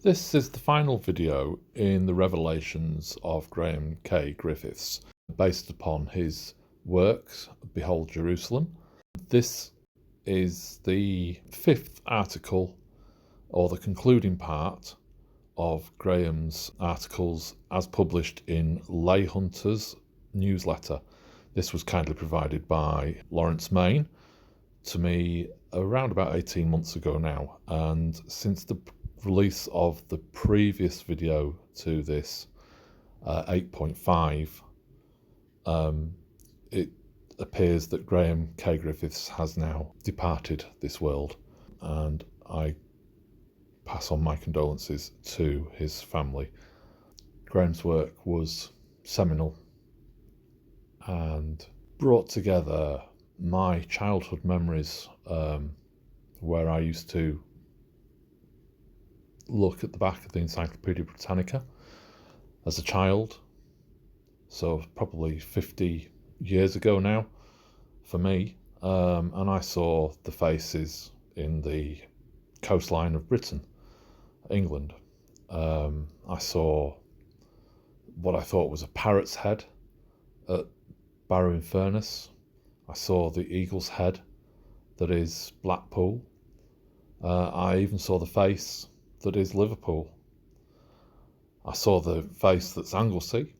This is the final video in the revelations of Graham K. Griffiths, based upon his works, Behold Jerusalem. This is the fifth article, or the concluding part, of Graham's articles as published in Lay Hunter's newsletter. This was kindly provided by Lawrence Main to me around about 18 months ago now, and since the release of the previous video to this, 8.5, it appears that Graham K. Griffiths has now departed this world, and I pass on my condolences to his family. Graham's work was seminal and brought together my childhood memories, where I used to look at the back of the Encyclopedia Britannica as a child, so probably 50 years ago now for me, and I saw the faces in the coastline of Britain, England. I saw what I thought was a parrot's head at Barrow-in-Furness. I saw the eagle's head that is Blackpool. I even saw the face that is Liverpool. I saw the face that's Anglesey,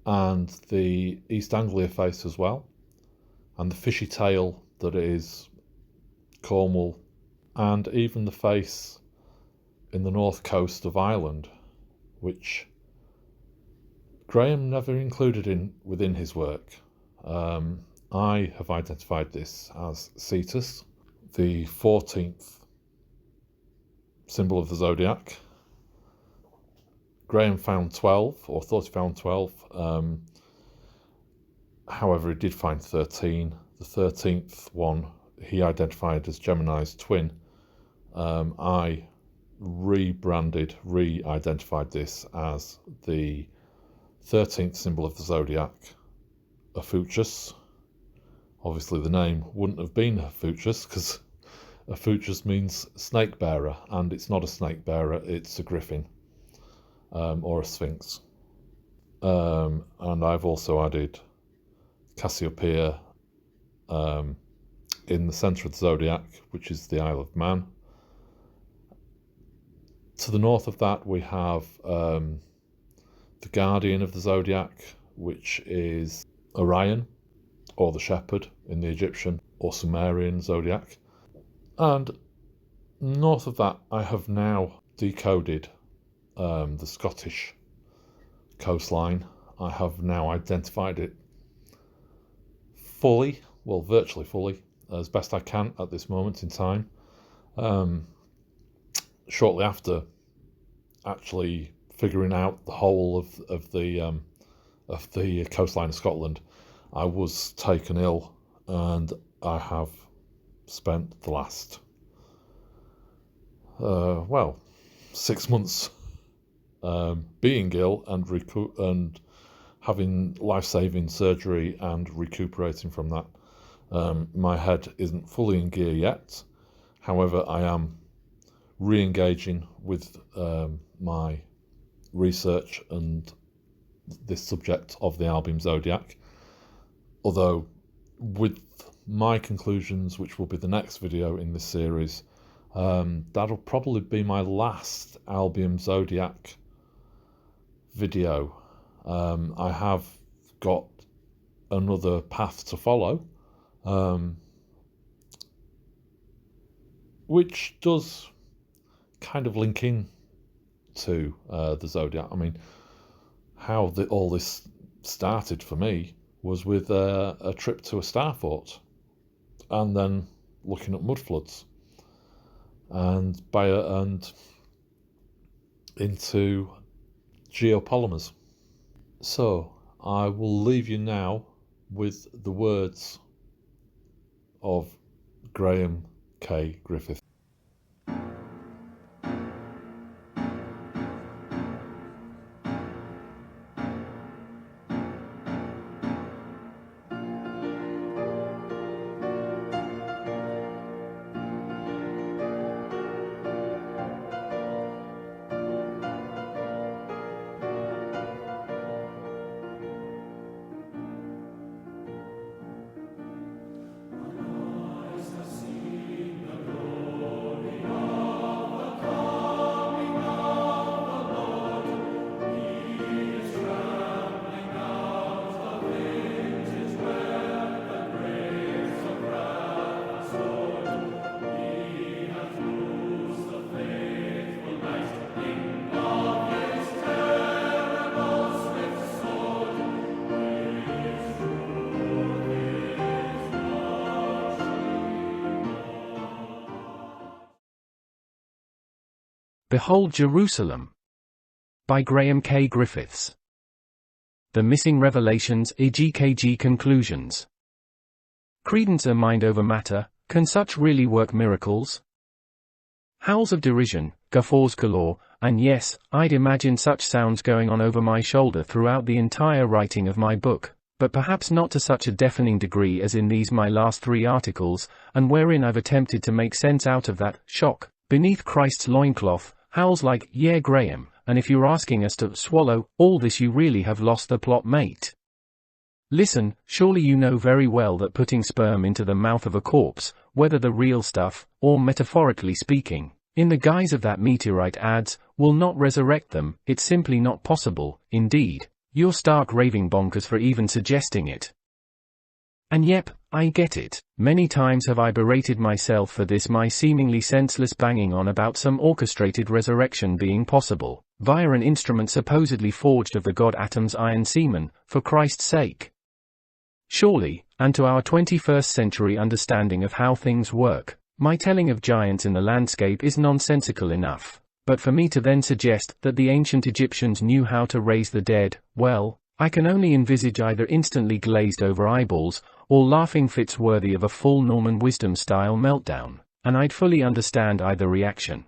and the East Anglia face as well, and the fishy tail that is Cornwall, and even the face in the north coast of Ireland, which Graham never included within his work. I have identified this as Cetus, the 14th symbol of the zodiac. Graham found 12, or thought he found 12. However, he did find 13. The 13th one he identified as Gemini's twin. I re-identified this as the 13th symbol of the zodiac, Ophiuchus. Obviously the name wouldn't have been Ophiuchus, because Ophiuchus means snake bearer, and it's not a snake bearer, it's a griffin, or a sphinx. And I've also added Cassiopeia in the centre of the zodiac, which is the Isle of Man. To the north of that we have the guardian of the zodiac, which is Orion, or the shepherd in the Egyptian or Sumerian zodiac. And north of that I have now decoded the Scottish coastline. I have now identified it fully, well, virtually fully, as best I can at this moment in time. Shortly after actually figuring out the whole of the coastline of Scotland, I was taken ill, and I have spent the last 6 months being ill and having life-saving surgery and recuperating from that. My head isn't fully in gear yet. However, I am re-engaging with my research and this subject of the Albion Zodiac, although with my conclusions, which will be the next video in this series, that'll probably be my last Albion Zodiac video. I have got another path to follow, which does kind of link in to the zodiac. I mean, how all this started for me was with a trip to a star fort, and then looking at mud floods, and into geopolymers. So I will leave you now with the words of Graham K. Griffiths. Behold Jerusalem. By Graham K. Griffiths. The Missing Revelations, EGKG Conclusions. Credence or mind over matter, can such really work miracles? Howls of derision, guffaws galore, and yes, I'd imagine such sounds going on over my shoulder throughout the entire writing of my book, but perhaps not to such a deafening degree as in these my last 3 articles, and wherein I've attempted to make sense out of that shock beneath Christ's loincloth, howls like, "Yeah, Graham, and if you're asking us to swallow all this, you really have lost the plot, mate. Listen, surely you know very well that putting sperm into the mouth of a corpse, whether the real stuff, or metaphorically speaking, in the guise of that meteorite adds, will not resurrect them. It's simply not possible. Indeed, you're stark raving bonkers for even suggesting it. And yep, I get it. Many times have I berated myself for this, my seemingly senseless banging on about some orchestrated resurrection being possible, via an instrument supposedly forged of the god Atom's iron semen, for Christ's sake. Surely, and to our 21st century understanding of how things work, my telling of giants in the landscape is nonsensical enough. But for me to then suggest that the ancient Egyptians knew how to raise the dead, well, I can only envisage either instantly glazed over eyeballs, or laughing fits worthy of a full Norman Wisdom-style meltdown, and I'd fully understand either reaction.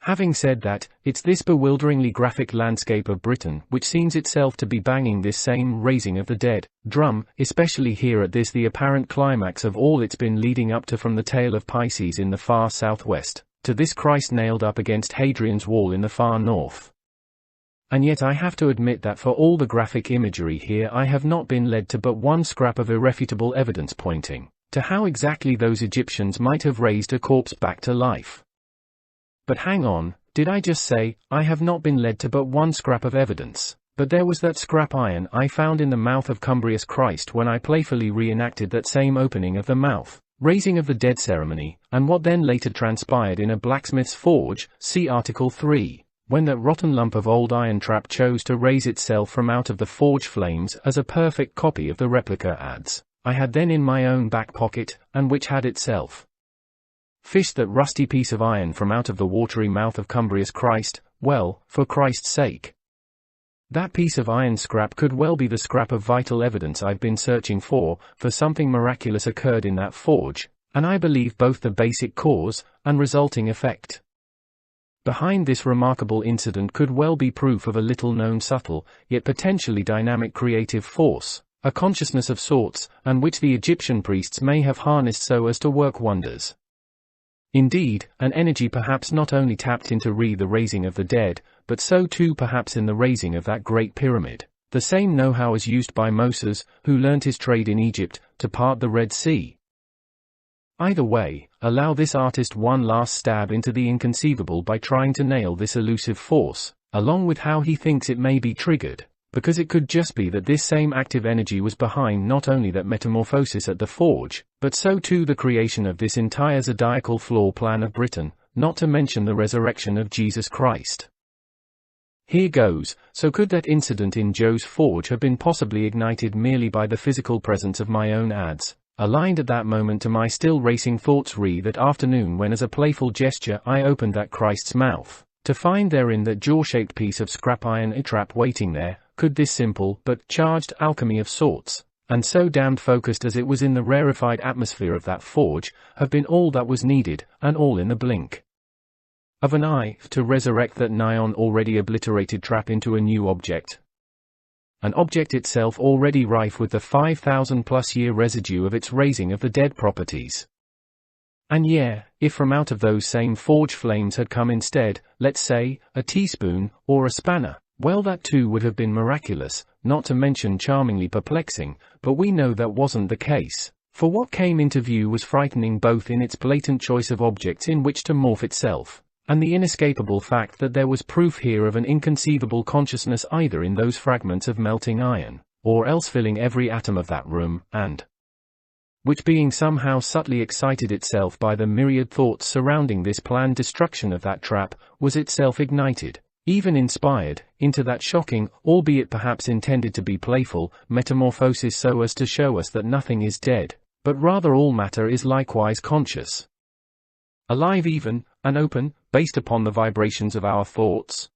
Having said that, it's this bewilderingly graphic landscape of Britain which seems itself to be banging this same raising of the dead drum, especially here at this the apparent climax of all it's been leading up to, from the tale of Pisces in the far southwest, to this Christ nailed up against Hadrian's wall in the far north. And yet I have to admit that for all the graphic imagery here, I have not been led to but one scrap of irrefutable evidence pointing to how exactly those Egyptians might have raised a corpse back to life. But hang on, did I just say, I have not been led to but one scrap of evidence? But there was that scrap iron I found in the mouth of cumbrous Christ when I playfully reenacted that same opening of the mouth, raising of the dead ceremony, and what then later transpired in a blacksmith's forge, see Article 3. When that rotten lump of old iron trap chose to raise itself from out of the forge flames as a perfect copy of the replica adds, I had then in my own back pocket, and which had itself fished that rusty piece of iron from out of the watery mouth of cumbrous Christ. Well, for Christ's sake, that piece of iron scrap could well be the scrap of vital evidence I've been searching for something miraculous occurred in that forge, and I believe both the basic cause and resulting effect behind this remarkable incident could well be proof of a little-known subtle, yet potentially dynamic creative force, a consciousness of sorts, and which the Egyptian priests may have harnessed so as to work wonders. Indeed, an energy perhaps not only tapped into the raising of the dead, but so too perhaps in the raising of that great pyramid, the same know-how as used by Moses, who learnt his trade in Egypt, to part the Red Sea. Either way, allow this artist one last stab into the inconceivable by trying to nail this elusive force, along with how he thinks it may be triggered, because it could just be that this same active energy was behind not only that metamorphosis at the forge, but so too the creation of this entire zodiacal floor plan of Britain, not to mention the resurrection of Jesus Christ. Here goes. So could that incident in Joe's forge have been possibly ignited merely by the physical presence of my own ads, aligned at that moment to my still racing thoughts that afternoon when as a playful gesture I opened that Christ's mouth, to find therein that jaw-shaped piece of scrap iron trap waiting there? Could this simple but charged alchemy of sorts, and so damned focused as it was in the rarefied atmosphere of that forge, have been all that was needed, and all in the blink of an eye, to resurrect that nigh-on already obliterated trap into a new object? An object itself already rife with the 5,000+ year residue of its raising of the dead properties. And yeah, if from out of those same forge flames had come instead, let's say, a teaspoon, or a spanner, well, that too would have been miraculous, not to mention charmingly perplexing, but we know that wasn't the case, for what came into view was frightening both in its blatant choice of objects in which to morph itself, and the inescapable fact that there was proof here of an inconceivable consciousness either in those fragments of melting iron, or else filling every atom of that room, and which being somehow subtly excited itself by the myriad thoughts surrounding this planned destruction of that trap, was itself ignited, even inspired, into that shocking, albeit perhaps intended to be playful, metamorphosis so as to show us that nothing is dead, but rather all matter is likewise conscious. Alive even, and open, based upon the vibrations of our thoughts?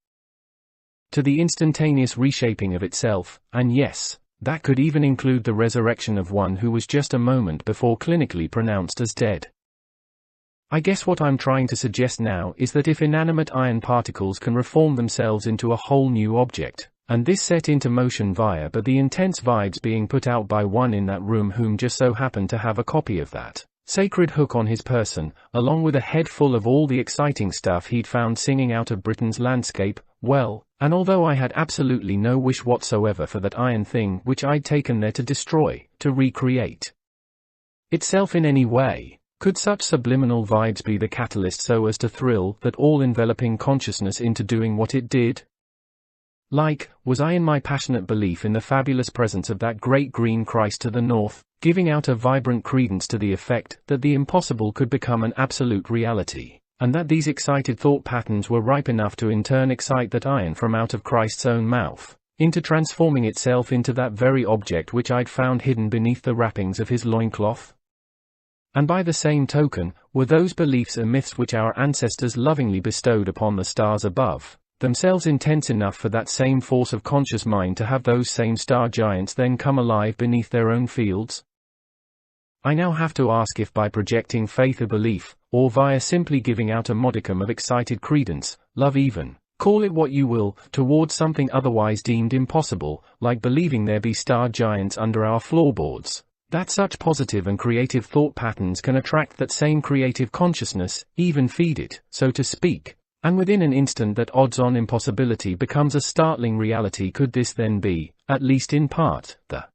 To the instantaneous reshaping of itself, and yes, that could even include the resurrection of one who was just a moment before clinically pronounced as dead. I guess what I'm trying to suggest now is that if inanimate iron particles can reform themselves into a whole new object, and this set into motion via the intense vibes being put out by one in that room whom just so happened to have a copy of that sacred hook on his person, along with a head full of all the exciting stuff he'd found singing out of Britain's landscape, well, and although I had absolutely no wish whatsoever for that iron thing which I'd taken there to destroy, to recreate itself in any way, could such subliminal vibes be the catalyst so as to thrill that all-enveloping consciousness into doing what it did? Like, was I in my passionate belief in the fabulous presence of that great green Christ to the north, giving out a vibrant credence to the effect that the impossible could become an absolute reality, and that these excited thought patterns were ripe enough to in turn excite that iron from out of Christ's own mouth, into transforming itself into that very object which I'd found hidden beneath the wrappings of his loincloth? And by the same token, were those beliefs and myths which our ancestors lovingly bestowed upon the stars above, themselves intense enough for that same force of conscious mind to have those same star giants then come alive beneath their own fields? I now have to ask if by projecting faith or belief, or via simply giving out a modicum of excited credence, love even, call it what you will, towards something otherwise deemed impossible, like believing there be star giants under our floorboards, that such positive and creative thought patterns can attract that same creative consciousness, even feed it, so to speak, and within an instant that odds-on impossibility becomes a startling reality? Could this then be, at least in part, the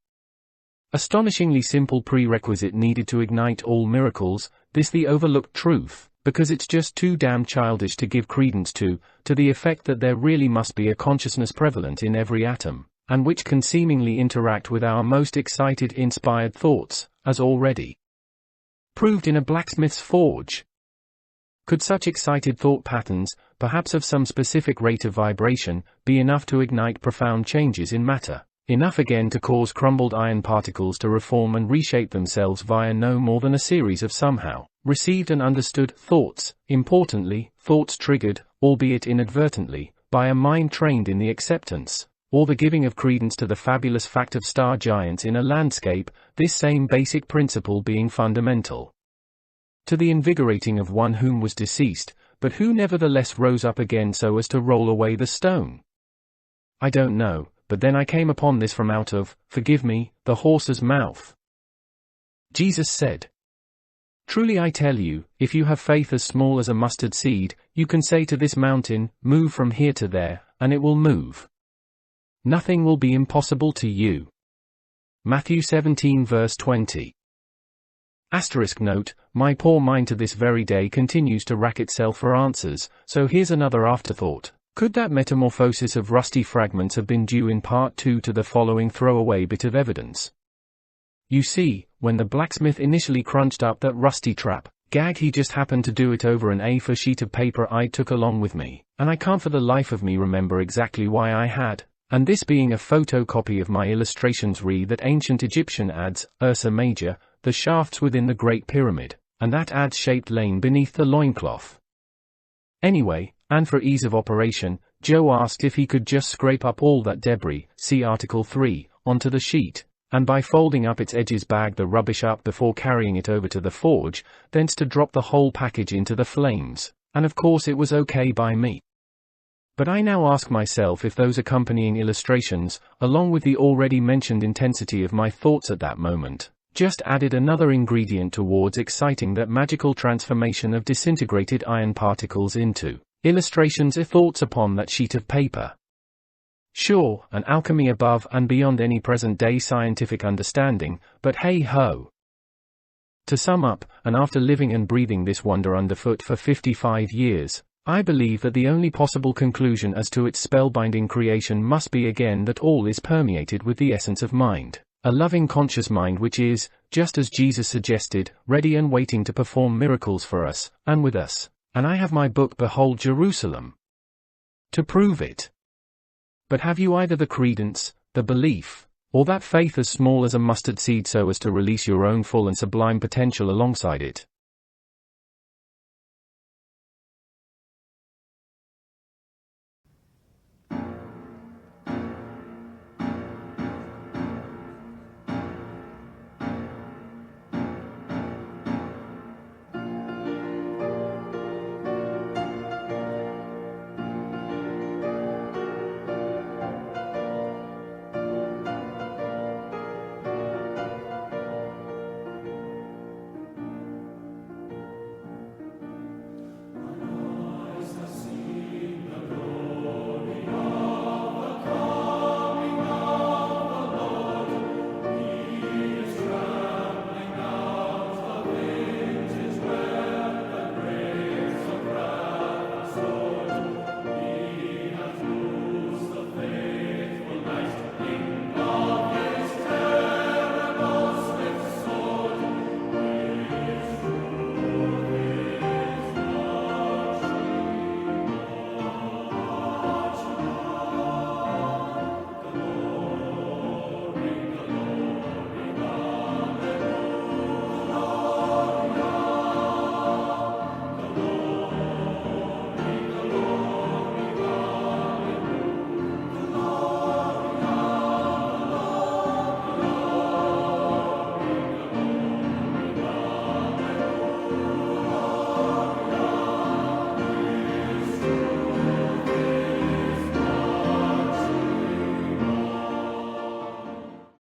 astonishingly simple prerequisite needed to ignite all miracles, this the overlooked truth, because it's just too damn childish to give credence to the effect that there really must be a consciousness prevalent in every atom, and which can seemingly interact with our most excited inspired thoughts, as already proved in a blacksmith's forge? Could such excited thought patterns, perhaps of some specific rate of vibration, be enough to ignite profound changes in matter? Enough again to cause crumbled iron particles to reform and reshape themselves via no more than a series of somehow received and understood thoughts, importantly, thoughts triggered, albeit inadvertently, by a mind trained in the acceptance, or the giving of credence to the fabulous fact of star giants in a landscape, this same basic principle being fundamental to the invigorating of one whom was deceased, but who nevertheless rose up again so as to roll away the stone? I don't know. But then I came upon this from out of, forgive me, the horse's mouth. Jesus said, "Truly I tell you, if you have faith as small as a mustard seed, you can say to this mountain, move from here to there, and it will move. Nothing will be impossible to you." Matthew 17 verse 20. Asterisk note, my poor mind to this very day continues to rack itself for answers, so here's another afterthought. Could that metamorphosis of rusty fragments have been due in part to the following throwaway bit of evidence? You see, when the blacksmith initially crunched up that rusty trap gag, he just happened to do it over an A4 sheet of paper I took along with me, and I can't for the life of me remember exactly why I had, and this being a photocopy of my illustrations re that ancient Egyptian adze, Ursa Major, the shafts within the Great Pyramid, and that adze-shaped lane beneath the loincloth. Anyway, and for ease of operation, Joe asked if he could just scrape up all that debris, see Article 3, onto the sheet, and by folding up its edges bag the rubbish up before carrying it over to the forge, thence to drop the whole package into the flames, and of course it was okay by me. But I now ask myself if those accompanying illustrations, along with the already mentioned intensity of my thoughts at that moment, just added another ingredient towards exciting that magical transformation of disintegrated iron particles into illustrations or thoughts upon that sheet of paper. Sure, an alchemy above and beyond any present-day scientific understanding, but hey-ho. To sum up, and after living and breathing this wonder underfoot for 55 years, I believe that the only possible conclusion as to its spellbinding creation must be again that all is permeated with the essence of mind, a loving conscious mind which is, just as Jesus suggested, ready and waiting to perform miracles for us, and with us. And I have my book Behold Jerusalem to prove it. But have you either the credence, the belief, or that faith as small as a mustard seed so as to release your own full and sublime potential alongside it,